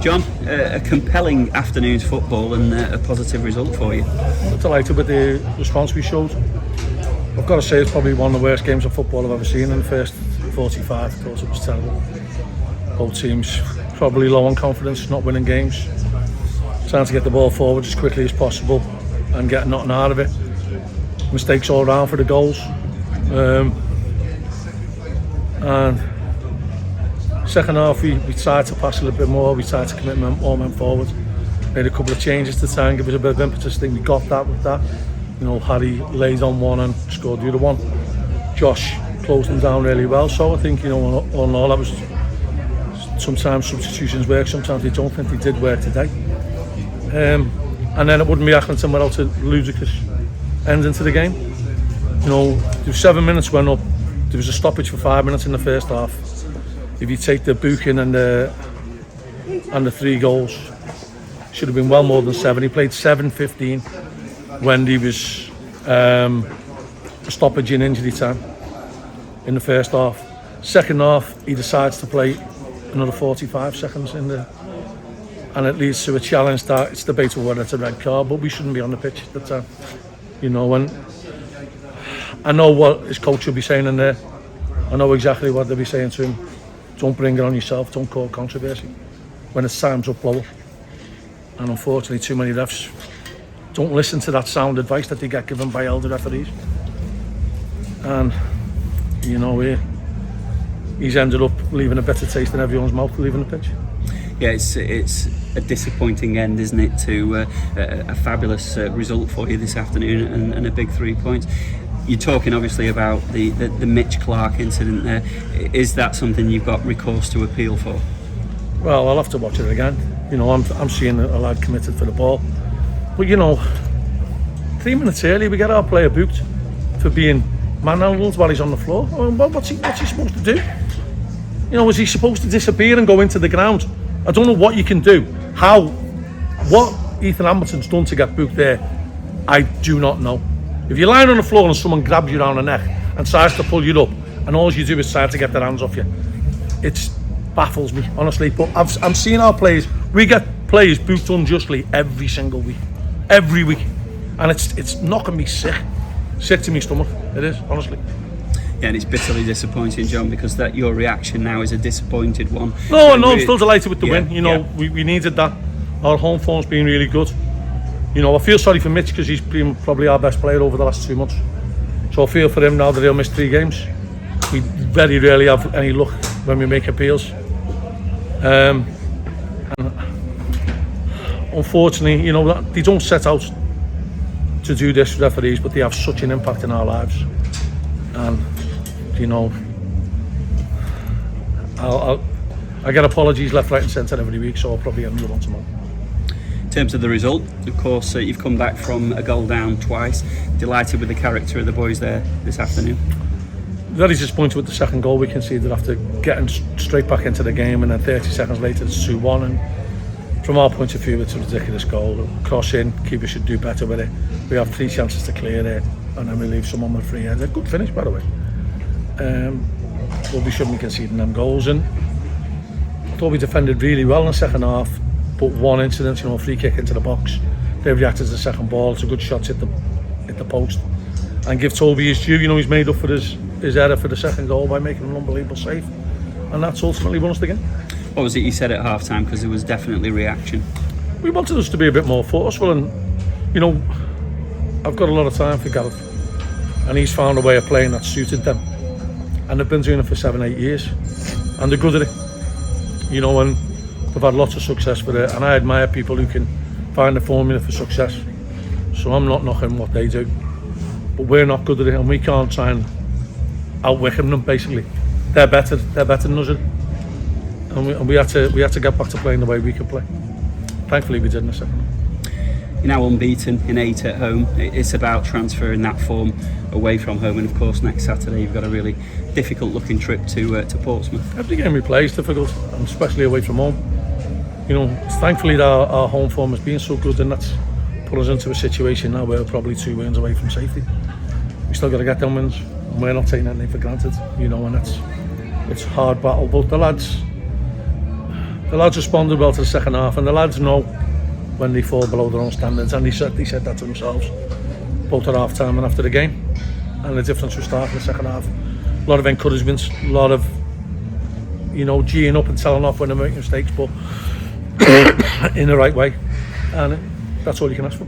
John, a compelling afternoon's football and a positive result for you. I'm delighted with the response we showed. I've got to say it's probably one of the worst games of football I've ever seen in the first 45. I thought it was terrible. Both teams probably low on confidence, not winning games. Trying to get the ball forward as quickly as possible and get nothing out of it. Mistakes all around for the goals. And second half we tried to pass a little bit more, we tried to commit more men forward. Made a couple of changes to try and give us a bit of impetus. I think we got that with that. You know, Harry laid on one and scored the other one. Josh closed them down really well. So I think, you know, all in all, that was sometimes substitutions work, sometimes they don't. Think they did work today. And then it wouldn't be Accrington without a ludicrous ending to the game. You know, there was 7 minutes went up. There was a stoppage for 5 minutes in the first half. If you take the booking and the 3 goals, should have been well more than 7. He played 7:15 when he was a stoppage in injury time in the first half. Second half, he decides to play another 45 seconds in the, and it leads to a challenge that it's debatable whether it's a red card, but we shouldn't be on the pitch at the time. You know, and I know what his coach will be saying in there. I know exactly what they'll be saying to him. Don't bring it on yourself, don't cause controversy. When it's time's up, blow up. And unfortunately, too many refs don't listen to that sound advice that they get given by elder referees. And, you know, he's ended up leaving a better taste in everyone's mouth leaving the pitch. Yeah, it's a disappointing end, isn't it, to a fabulous result for you this afternoon and a big 3 points. You're talking obviously about the Mitch Clark incident there. Is that something you've got recourse to appeal for? Well, I'll have to watch it again. You know, I'm seeing a lad committed for the ball. But, you know, 3 minutes early we get our player booked for being manhandled while he's on the floor. What's he supposed to do? You know, is he supposed to disappear and go into the ground? I don't know what you can do. What Ethan Hamilton's done to get booked there, I do not know. If you're lying on the floor and someone grabs you around the neck and tries to pull you up, and all you do is try to get their hands off you, it baffles me, honestly. But I'm seeing our players, we get players booked unjustly every single week. Every week. And it's knocking me sick to my stomach. It is, honestly. Yeah, and it's bitterly disappointing, John, because that your reaction now is a disappointed one. No, I'm still delighted with the win. You know, we needed that. Our home form's been really good. You know, I feel sorry for Mitch because he's been probably our best player over the last 2 months. So I feel for him now that he'll miss 3 games. We very rarely have any luck when we make appeals. And unfortunately, you know, they don't set out to do this, referees, but they have such an impact in our lives. And, you know, I get apologies left, right and centre every week, so I'll probably get another one tomorrow. In terms of the result, of course, you've come back from a goal down twice. Delighted with the character of the boys there this afternoon. Very disappointed with the second goal we conceded after getting straight back into the game, and then 30 seconds later it's 2-1. And from our point of view, it's a ridiculous goal. Cross in, keeper should do better with it. We have 3 chances to clear it, and then we leave someone with free heads. A good finish, by the way. But we shouldn't be conceding them goals. And I thought we defended really well in the second half. But one incident, you know, a free kick into the box. They reacted to the second ball. It's a good shot to hit the post. And give Toby his due. You know, he's made up for his error for the second goal by making an unbelievable save. And that's ultimately won us the game. What was it you said at half time? Because there was definitely reaction. We wanted us to be a bit more forceful, and, you know, I've got a lot of time for Gareth. And he's found a way of playing that suited them. And they've been doing it for 7-8 years. And they're good at it. You know, and they've had lots of success with it, and I admire people who can find the formula for success. So I'm not knocking what they do, but we're not good at it, and we can't try and out-Wycombe them. Basically, they're better than us, and we had to get back to playing the way we could play. Thankfully, we did in the second. You're now unbeaten in 8 at home. It's about transferring that form away from home, and of course next Saturday you've got a really difficult looking trip to Portsmouth. Every game we play is difficult, and especially away from home. You know, thankfully our home form has been so good, and that's put us into a situation now where we're probably 2 wins away from safety. We still got to get them wins, and we're not taking anything for granted. You know, and it's a hard battle, but the lads the lads responded well to the second half, and the lads know when they fall below their own standards, and they said that to themselves, both at half time and after the game. And the difference was starting the second half. A lot of encouragements, a lot of, you know, geeing up and telling off when they make mistakes, but in the right way, and that's all you can ask for.